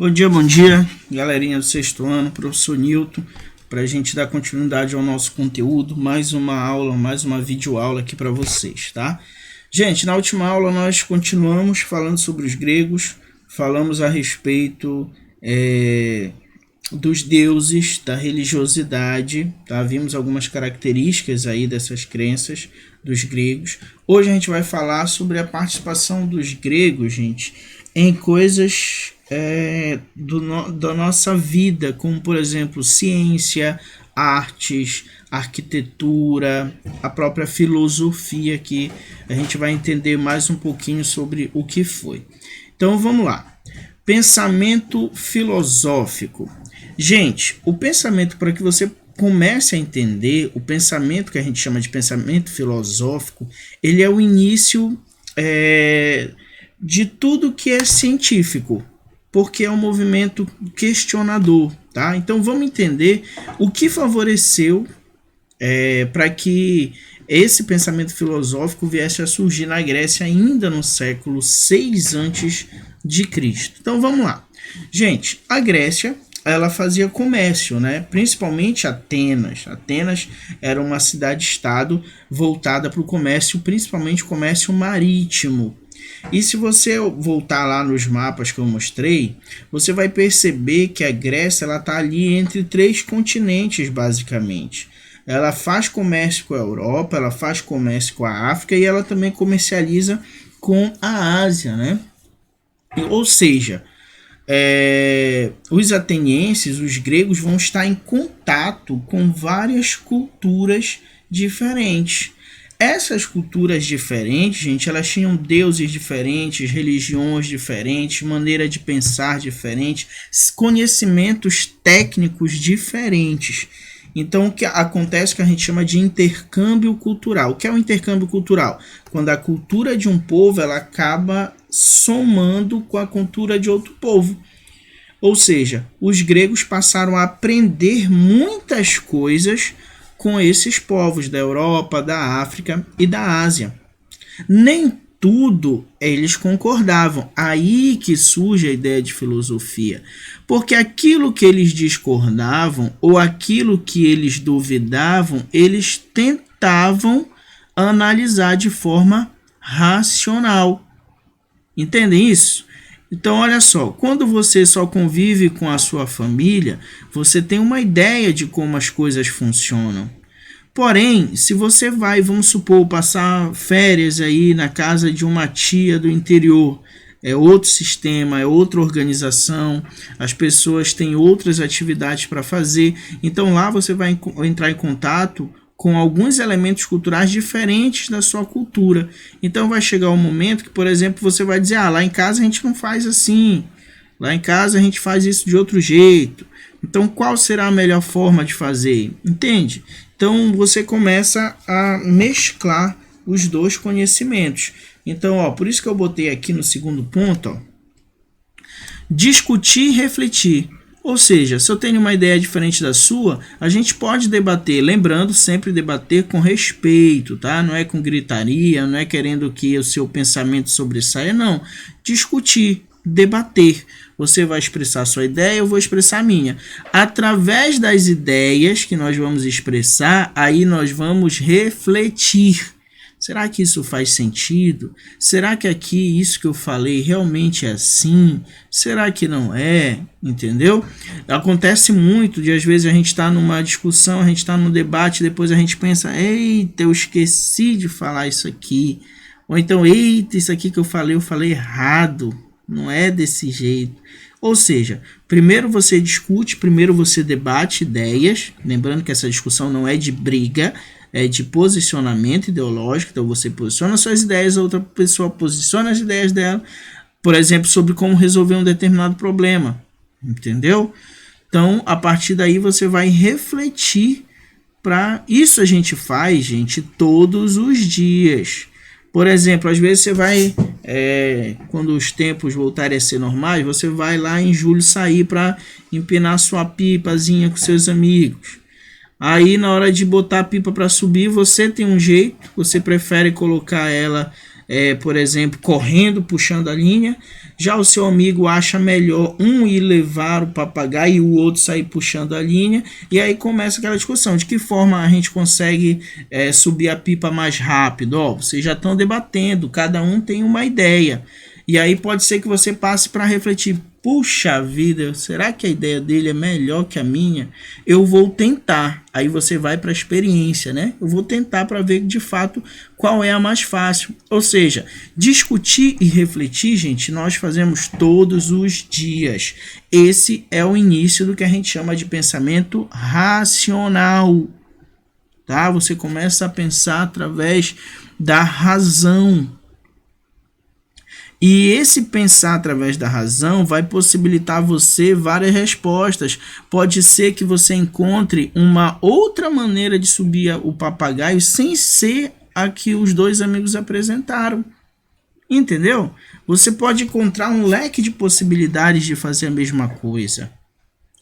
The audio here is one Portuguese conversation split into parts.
Bom dia, galerinha do sexto ano, professor Newton, para a gente dar continuidade ao nosso conteúdo, mais uma aula, mais uma videoaula aqui para vocês, tá? Gente, na última aula nós continuamos falando sobre os gregos, falamos a respeito dos deuses, da religiosidade, tá? Vimos algumas características aí dessas crenças dos gregos. Hoje a gente vai falar sobre a participação dos gregos, gente, em coisas da nossa vida, como por exemplo ciência, artes, arquitetura, a própria filosofia, que a gente vai entender mais um pouquinho sobre o que foi. Então vamos lá. Pensamento filosófico. Gente, o pensamento, para que você comece a entender, o pensamento que a gente chama de pensamento filosófico, ele é o início de tudo que é científico, porque é um movimento questionador, tá? Então vamos entender o que favoreceu para que esse pensamento filosófico viesse a surgir na Grécia ainda no século 6 antes de Cristo. Então vamos lá. Gente, a Grécia, ela fazia comércio, né? Principalmente Atenas. Atenas era uma cidade-estado voltada para o comércio, principalmente comércio marítimo. E se você voltar lá nos mapas que eu mostrei, você vai perceber que a Grécia está ali entre 3 continentes, basicamente. Ela faz comércio com a Europa, ela faz comércio com a África e ela também comercializa com a Ásia, né? Ou seja, os atenienses, os gregos, vão estar em contato com várias culturas diferentes. Essas culturas diferentes, gente, elas tinham deuses diferentes, religiões diferentes, maneira de pensar diferente, conhecimentos técnicos diferentes. Então, o que acontece que a gente chama de intercâmbio cultural. O que é o intercâmbio cultural? Quando a cultura de um povo ela acaba somando com a cultura de outro povo. Ou seja, os gregos passaram a aprender muitas coisas com esses povos da Europa, da África e da Ásia. Nem tudo eles concordavam. Aí que surge a ideia de filosofia. Porque aquilo que eles discordavam ou aquilo que eles duvidavam, eles tentavam analisar de forma racional. Entendem isso? Então, olha só, quando você só convive com a sua família, você tem uma ideia de como as coisas funcionam. Porém, se você vai, vamos supor, passar férias aí na casa de uma tia do interior, é outro sistema, é outra organização, as pessoas têm outras atividades para fazer, então lá você vai entrar em contato com alguns elementos culturais diferentes da sua cultura. Então vai chegar um momento que, por exemplo, você vai dizer, lá em casa a gente não faz assim, lá em casa a gente faz isso de outro jeito. Então qual será a melhor forma de fazer? Entende? Então você começa a mesclar os dois conhecimentos. Então, por isso que eu botei aqui no segundo ponto, discutir e refletir. Ou seja, se eu tenho uma ideia diferente da sua, a gente pode debater, lembrando sempre debater com respeito, tá? Não é com gritaria, não é querendo que o seu pensamento sobressaia, não. Discutir, debater. Você vai expressar a sua ideia, eu vou expressar a minha. Através das ideias que nós vamos expressar, aí nós vamos refletir. Será que isso faz sentido? Será que aqui isso que eu falei realmente é assim? Será que não é? Entendeu? Acontece muito de às vezes a gente está numa discussão, a gente está num debate, depois a gente pensa, eita, eu esqueci de falar isso aqui. Ou então, eita, isso aqui que eu falei errado. Não é desse jeito. Ou seja, primeiro você discute, primeiro você debate ideias, lembrando que essa discussão não é de briga, é de posicionamento ideológico, então você posiciona suas ideias, a outra pessoa posiciona as ideias dela, por exemplo, sobre como resolver um determinado problema, entendeu? Então, a partir daí você vai refletir. Para isso a gente faz, gente, todos os dias. Por exemplo, às vezes você vai, quando os tempos voltarem a ser normais, você vai lá em julho sair para empinar sua pipazinha com seus amigos. Aí na hora de botar a pipa para subir, você tem um jeito, você prefere colocar ela por exemplo, correndo, puxando a linha. Já o seu amigo acha melhor um ir levar o papagaio e o outro sair puxando a linha. E aí começa aquela discussão, de que forma a gente consegue subir a pipa mais rápido. Vocês já estão debatendo, cada um tem uma ideia. E aí pode ser que você passe para refletir, puxa vida, será que a ideia dele é melhor que a minha? Eu vou tentar. Aí você vai para a experiência, né? Eu vou tentar para ver de fato qual é a mais fácil. Ou seja, discutir e refletir, gente, nós fazemos todos os dias. Esse é o início do que a gente chama de pensamento racional. Tá? Você começa a pensar através da razão. E esse pensar através da razão vai possibilitar a você várias respostas. Pode ser que você encontre uma outra maneira de subir o papagaio sem ser a que os dois amigos apresentaram. Entendeu? Você pode encontrar um leque de possibilidades de fazer a mesma coisa.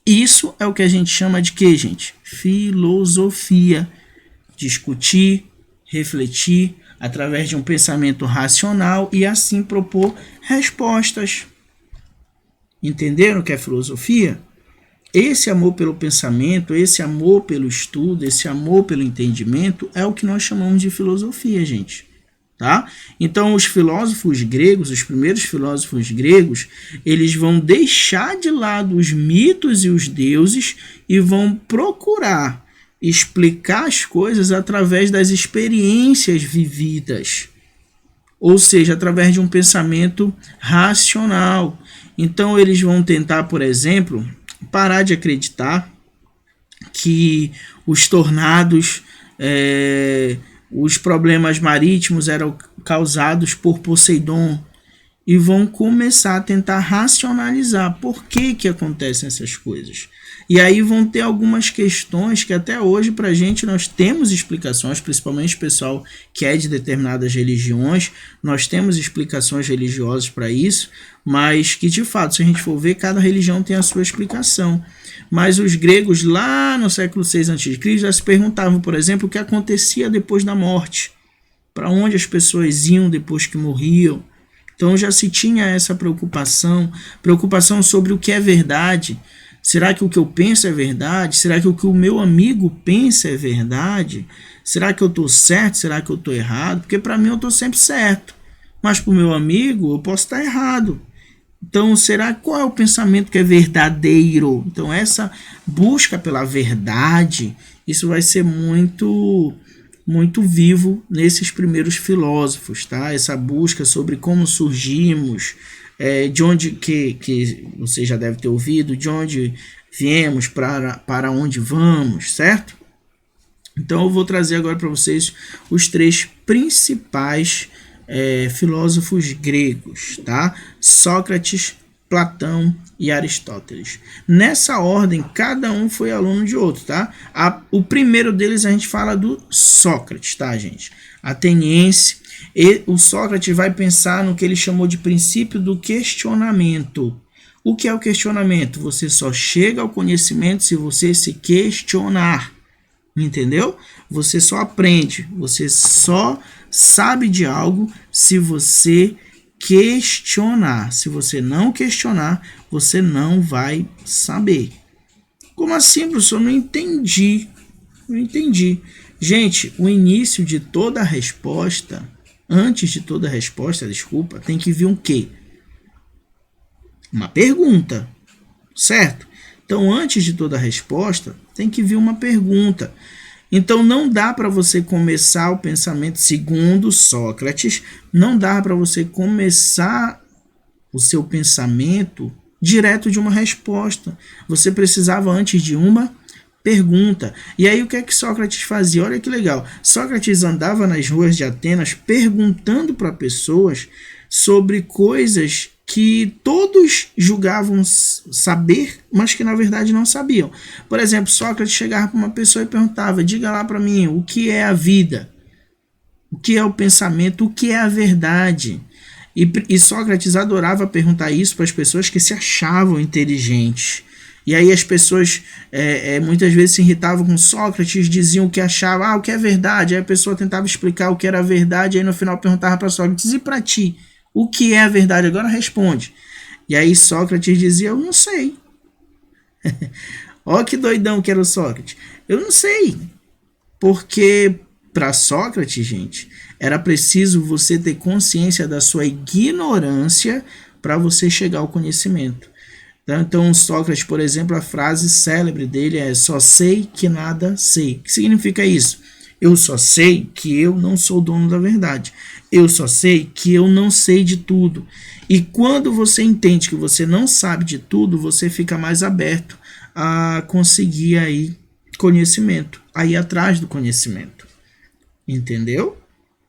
Isso é o que a gente chama de quê, gente? Filosofia. Discutir, refletir, através de um pensamento racional e assim propor respostas. Entenderam o que é filosofia? Esse amor pelo pensamento, esse amor pelo estudo, esse amor pelo entendimento é o que nós chamamos de filosofia, gente. Tá? Então os filósofos gregos, os primeiros filósofos gregos, eles vão deixar de lado os mitos e os deuses e vão procurar explicar as coisas através das experiências vividas, ou seja, através de um pensamento racional. Então eles vão tentar, por exemplo, parar de acreditar que os tornados, os problemas marítimos eram causados por Poseidon, e vão começar a tentar racionalizar por que acontecem essas coisas. E aí vão ter algumas questões que até hoje para a gente nós temos explicações, principalmente o pessoal que é de determinadas religiões, nós temos explicações religiosas para isso, mas que de fato, se a gente for ver, cada religião tem a sua explicação. Mas os gregos lá no século 6 a.C. já se perguntavam, por exemplo, o que acontecia depois da morte, para onde as pessoas iam depois que morriam. Então já se tinha essa preocupação sobre o que é verdade. Será que o que eu penso é verdade? Será que o que o meu amigo pensa é verdade? Será que eu estou certo? Será que eu estou errado? Porque para mim eu estou sempre certo, mas para o meu amigo eu posso estar errado. Então, qual é o pensamento que é verdadeiro? Então, essa busca pela verdade, isso vai ser muito vivo nesses primeiros filósofos, tá? Essa busca sobre como surgimos, de onde que você já deve ter ouvido, de onde viemos, para onde vamos, certo? Então eu vou trazer agora para vocês os três principais filósofos gregos, tá? Sócrates, Platão e Aristóteles. Nessa ordem, cada um foi aluno de outro, tá? O primeiro deles a gente fala do Sócrates, tá, gente? Ateniense. E o Sócrates vai pensar no que ele chamou de princípio do questionamento. O que é o questionamento? Você só chega ao conhecimento se você se questionar. Entendeu? Você só aprende, você só sabe de algo se você questionar. Se você não questionar, você não vai saber. Como assim, professor? Não entendi. Gente, o início de toda resposta, antes de toda resposta, tem que vir um quê? Uma pergunta, certo? Então, antes de toda resposta, tem que vir uma pergunta. Então, não dá para você começar o pensamento, segundo Sócrates, não dá para você começar o seu pensamento direto de uma resposta. Você precisava antes de uma pergunta. E aí, o que é que Sócrates fazia? Olha que legal. Sócrates andava nas ruas de Atenas perguntando para pessoas sobre coisas que todos julgavam saber, mas que na verdade não sabiam. Por exemplo, Sócrates chegava para uma pessoa e perguntava: diga lá para mim, o que é a vida? O que é o pensamento? O que é a verdade? E Sócrates adorava perguntar isso para as pessoas que se achavam inteligentes. E aí as pessoas muitas vezes se irritavam com Sócrates, diziam o que achavam, o que é verdade. Aí a pessoa tentava explicar o que era verdade, aí no final perguntava para Sócrates, e para ti, o que é a verdade? Agora responde. E aí Sócrates dizia, eu não sei. Ó que doidão que era o Sócrates. Eu não sei. Porque para Sócrates, gente, era preciso você ter consciência da sua ignorância para você chegar ao conhecimento. Então, Sócrates, por exemplo, a frase célebre dele é só sei que nada sei. O que significa isso? Eu só sei que eu não sou dono da verdade. Eu só sei que eu não sei de tudo. E quando você entende que você não sabe de tudo, você fica mais aberto a conseguir aí conhecimento, a ir atrás do conhecimento. Entendeu?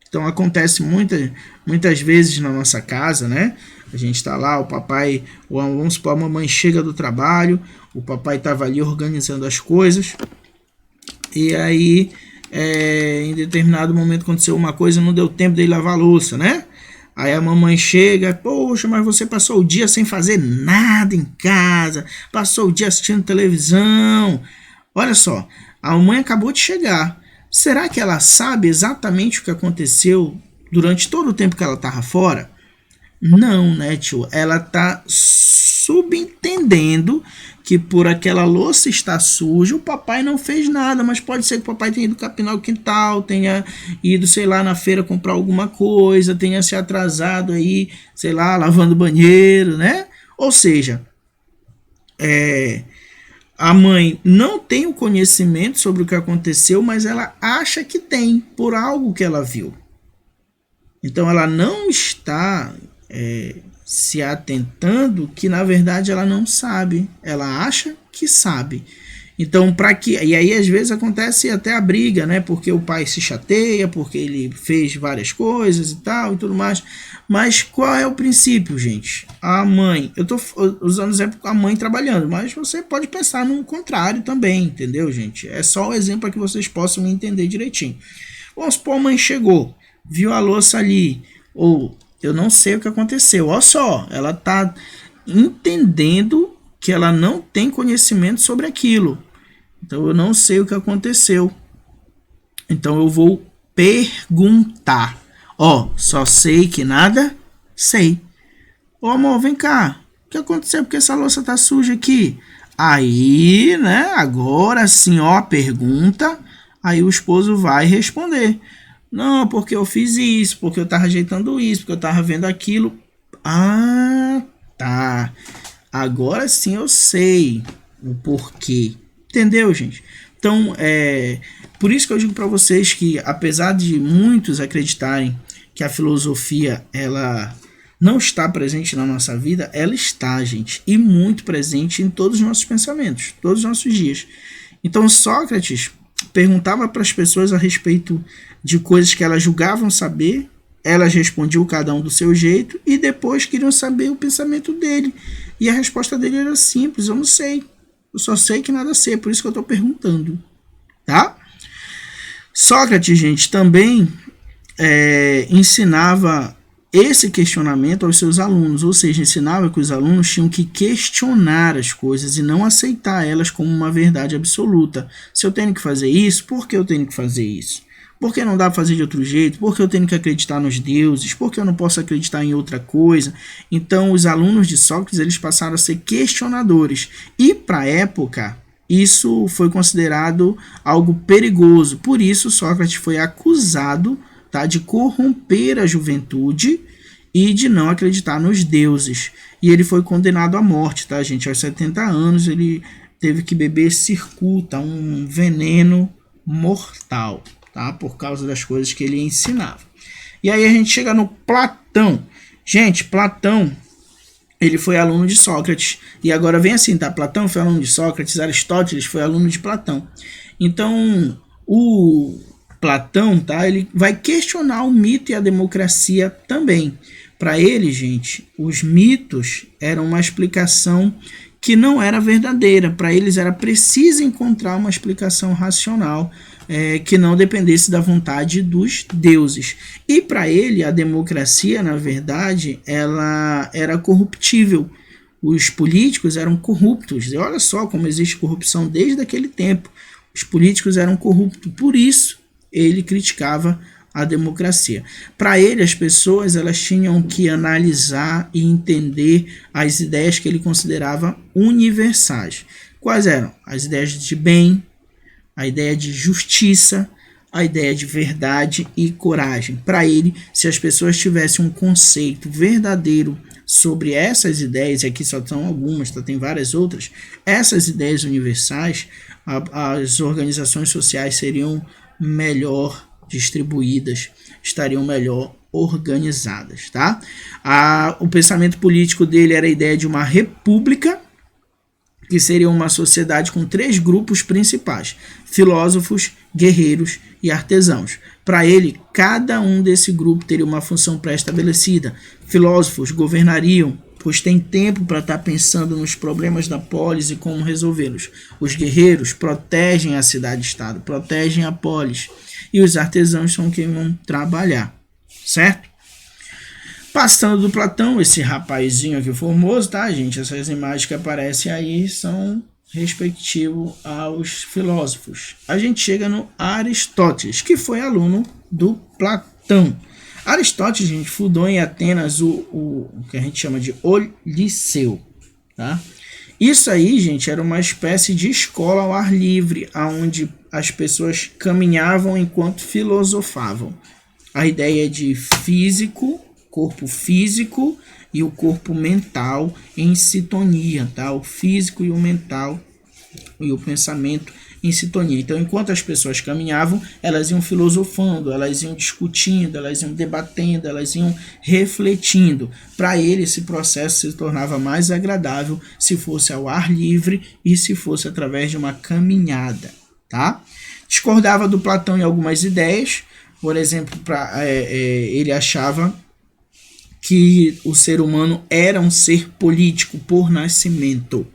Então acontece muitas vezes na nossa casa, né? A gente está lá, o papai, vamos supor, a mamãe chega do trabalho, o papai estava ali organizando as coisas, e aí em determinado momento aconteceu uma coisa, não deu tempo de lavar a louça, né? Aí a mamãe chega, poxa, mas você passou o dia sem fazer nada em casa, passou o dia assistindo televisão. Olha só, a mãe acabou de chegar. Será que ela sabe exatamente o que aconteceu durante todo o tempo que ela estava fora? Não, né, tio? Ela está subentendendo que por aquela louça estar suja, o papai não fez nada, mas pode ser que o papai tenha ido capinar o quintal, tenha ido, sei lá, na feira comprar alguma coisa, tenha se atrasado aí, sei lá, lavando o banheiro, né? Ou seja, a mãe não tem o conhecimento sobre o que aconteceu, mas ela acha que tem, por algo que ela viu. Então ela não está se atentando que na verdade ela não sabe, ela acha que sabe. Então, e aí às vezes acontece até a briga, né? Porque o pai se chateia, porque ele fez várias coisas e tal e tudo mais. Mas qual é o princípio, gente? A mãe, eu estou usando o exemplo com a mãe trabalhando, mas você pode pensar no contrário também, entendeu, gente? É só o exemplo para que vocês possam entender direitinho. Vamos supor, a mãe chegou, viu a louça ali, ou eu não sei o que aconteceu. Olha só, ela está entendendo que ela não tem conhecimento sobre aquilo. Então eu não sei o que aconteceu. Então eu vou perguntar. Só sei que nada sei. Amor, vem cá. O que aconteceu? Porque essa louça tá suja aqui? Aí, né? Agora sim, pergunta. Aí o esposo vai responder. Não, porque eu fiz isso, porque eu tava ajeitando isso, porque eu tava vendo aquilo. Ah, tá. Agora sim eu sei o porquê. Entendeu, gente? Então, por isso que eu digo para vocês que, apesar de muitos acreditarem que a filosofia ela não está presente na nossa vida, ela está, gente, e muito presente em todos os nossos pensamentos, todos os nossos dias. Então, Sócrates perguntava para as pessoas a respeito de coisas que elas julgavam saber, elas respondiam cada um do seu jeito e depois queriam saber o pensamento dele. E a resposta dele era simples, eu não sei. Eu só sei que nada sei, por isso que eu estou perguntando. Tá? Sócrates, gente, também ensinava esse questionamento aos seus alunos, ou seja, ensinava que os alunos tinham que questionar as coisas e não aceitar elas como uma verdade absoluta. Se eu tenho que fazer isso, por que eu tenho que fazer isso? Por que não dá para fazer de outro jeito? Por que eu tenho que acreditar nos deuses? Por que eu não posso acreditar em outra coisa? Então, os alunos de Sócrates eles passaram a ser questionadores. E, para a época, isso foi considerado algo perigoso. Por isso, Sócrates foi acusado, tá, de corromper a juventude e de não acreditar nos deuses. E ele foi condenado à morte, tá, gente? Aos 70 anos, ele teve que beber cicuta, um veneno mortal. Tá? Por causa das coisas que ele ensinava. E aí a gente chega no Platão. Gente, Platão, ele foi aluno de Sócrates. E agora vem assim, tá? Platão foi aluno de Sócrates, Aristóteles foi aluno de Platão. Então, o Platão, tá? Ele vai questionar o mito e a democracia também. Para ele, gente, os mitos eram uma explicação que não era verdadeira. Para eles era preciso encontrar uma explicação racional que não dependesse da vontade dos deuses. E para ele, a democracia, na verdade, ela era corruptível. os políticos eram corruptos. E olha só como existe corrupção desde aquele tempo. Os políticos eram corruptos, por isso ele criticava a democracia. Para ele, as pessoas elas tinham que analisar e entender as ideias que ele considerava universais. Quais eram? As ideias de bem, a ideia de justiça, a ideia de verdade e coragem. Para ele, se as pessoas tivessem um conceito verdadeiro sobre essas ideias, e aqui só são algumas, tem várias outras, essas ideias universais, as organizações sociais seriam melhor distribuídas, estariam melhor organizadas, tá? O pensamento político dele era a ideia de uma república, que seria uma sociedade com 3 grupos principais: filósofos, guerreiros e artesãos. Para ele, cada um desse grupo teria uma função pré-estabelecida. Filósofos governariam, pois tem tempo para estar pensando nos problemas da polis e como resolvê-los. Os guerreiros protegem a cidade-estado, protegem a polis. E os artesãos são quem vão trabalhar, certo? Passando do Platão, esse rapazinho aqui formoso, tá, gente? Essas imagens que aparecem aí são respectivo aos filósofos. A gente chega no Aristóteles, que foi aluno do Platão. Aristóteles, gente, fundou em Atenas o que a gente chama de o Liceu, tá? Isso aí, gente, era uma espécie de escola ao ar livre, onde as pessoas caminhavam enquanto filosofavam. A ideia de físico, corpo físico e o corpo mental em sintonia, tá? O físico e o mental e o pensamento em sintonia. Então, enquanto as pessoas caminhavam, elas iam filosofando, elas iam discutindo, elas iam debatendo, elas iam refletindo. Para ele, esse processo se tornava mais agradável se fosse ao ar livre e se fosse através de uma caminhada, tá? Discordava do Platão em algumas ideias. Por exemplo, ele achava que o ser humano era um ser político por nascimento.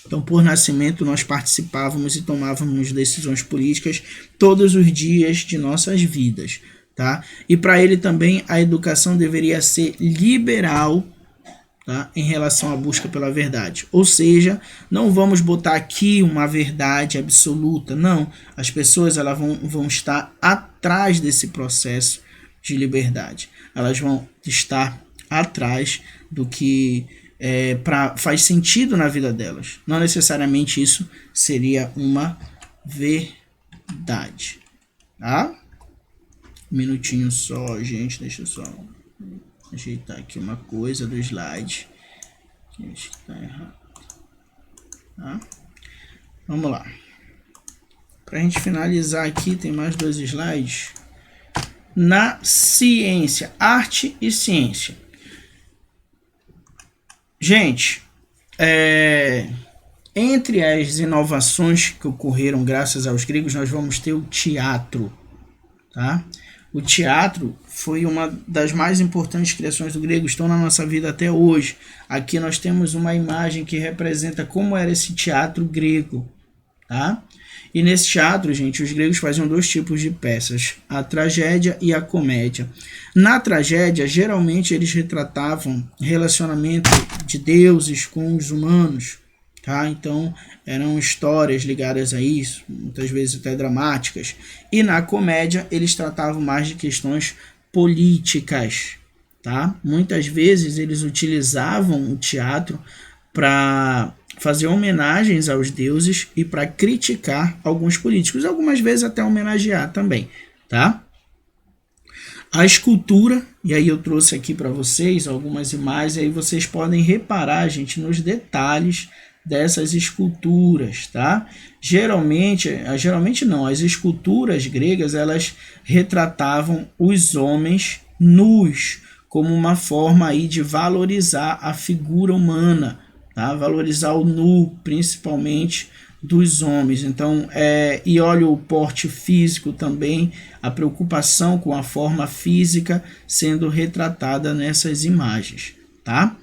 Então, por nascimento, nós participávamos e tomávamos decisões políticas todos os dias de nossas vidas, tá? E para ele também a educação deveria ser liberal, tá? Em relação à busca pela verdade. Ou seja, não vamos botar aqui uma verdade absoluta, não. As pessoas elas vão estar atrás desse processo de liberdade. Elas vão estar atrás do que faz sentido na vida delas. Não necessariamente isso seria uma verdade, tá? Um minutinho só, gente, deixa eu só ajeitar aqui uma coisa do slide que está errado, tá? Vamos lá. Para a gente finalizar aqui, tem mais 2 slides. Na ciência, arte e ciência. Gente, entre as inovações que ocorreram graças aos gregos, nós vamos ter o teatro, tá? O teatro foi uma das mais importantes criações do grego, estão na nossa vida até hoje. Aqui nós temos uma imagem que representa como era esse teatro grego, tá? E nesse teatro, gente, os gregos faziam 2 tipos de peças, a tragédia e a comédia. Na tragédia, geralmente eles retratavam relacionamento de deuses com os humanos, tá? Então, eram histórias ligadas a isso, muitas vezes até dramáticas. E na comédia, eles tratavam mais de questões políticas, tá? Muitas vezes eles utilizavam o teatro para fazer homenagens aos deuses e para criticar alguns políticos, algumas vezes até homenagear também, tá? A escultura, e aí eu trouxe aqui para vocês algumas imagens, aí vocês podem reparar, gente, nos detalhes dessas esculturas, tá? Geralmente não, as esculturas gregas, elas retratavam os homens nus, como uma forma aí de valorizar a figura humana, tá? Valorizar o nu, principalmente dos homens. Então, e olha o porte físico também, a preocupação com a forma física sendo retratada nessas imagens, tá?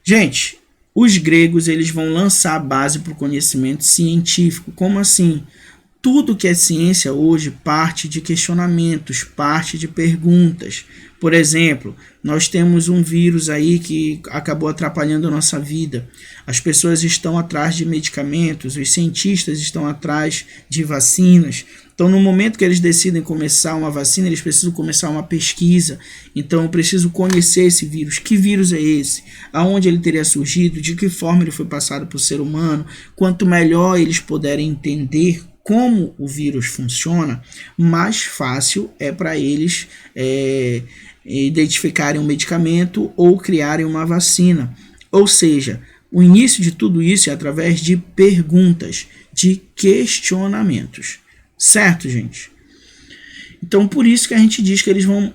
Gente, os gregos eles vão lançar a base para o conhecimento científico. Como assim? Tudo que é ciência hoje parte de questionamentos, parte de perguntas. Por exemplo, nós temos um vírus aí que acabou atrapalhando a nossa vida. As pessoas estão atrás de medicamentos, os cientistas estão atrás de vacinas. Então, no momento que eles decidem começar uma vacina, eles precisam começar uma pesquisa. Então, eu preciso conhecer esse vírus. Que vírus é esse? Aonde ele teria surgido? De que forma ele foi passado para o ser humano? Quanto melhor eles puderem entender como o vírus funciona, mais fácil é para eles identificarem um medicamento ou criarem uma vacina. Ou seja, o início de tudo isso é através de perguntas, de questionamentos. Certo, gente? Então, por isso que a gente diz que eles vão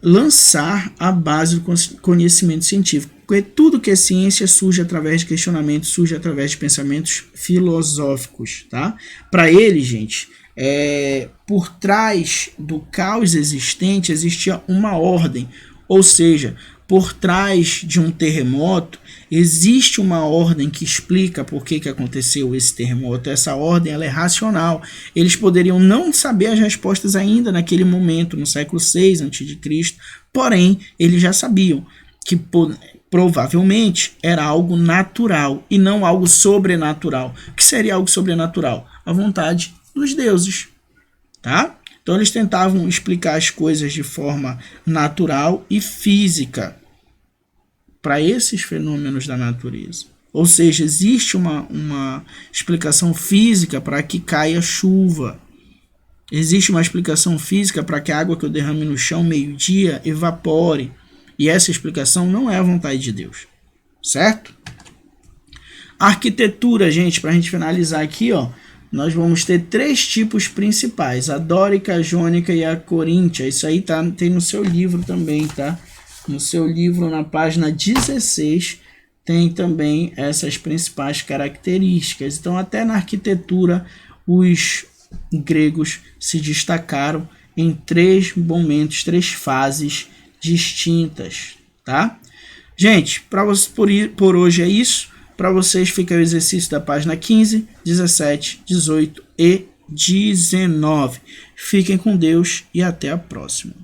lançar a base do conhecimento científico. Porque tudo que é ciência surge através de questionamentos, surge através de pensamentos filosóficos, tá? Para eles, gente, por trás do caos existente existia uma ordem, ou seja, por trás de um terremoto existe uma ordem que explica por que aconteceu esse terremoto. Essa ordem ela é racional. Eles poderiam não saber as respostas ainda naquele momento, no século VI a.C., porém, eles já sabiam que provavelmente era algo natural e não algo sobrenatural. O que seria algo sobrenatural? A vontade dos deuses, tá? Então eles tentavam explicar as coisas de forma natural e física para esses fenômenos da natureza. Ou seja, existe uma explicação física para que caia chuva. Existe uma explicação física para que a água que eu derrame no chão meio-dia evapore. E essa explicação não é a vontade de Deus. Certo? Arquitetura, gente, para a gente finalizar aqui, ó, nós vamos ter 3 tipos principais: a dórica, a jônica e a coríntia. Isso aí tem no seu livro também, tá? No seu livro, na página 16, tem também essas principais características. Então, até na arquitetura, os gregos se destacaram em 3 momentos, 3 fases distintas, tá? Gente, por hoje é isso. Para vocês fica o exercício da página 15, 17, 18 e 19. Fiquem com Deus e até a próxima.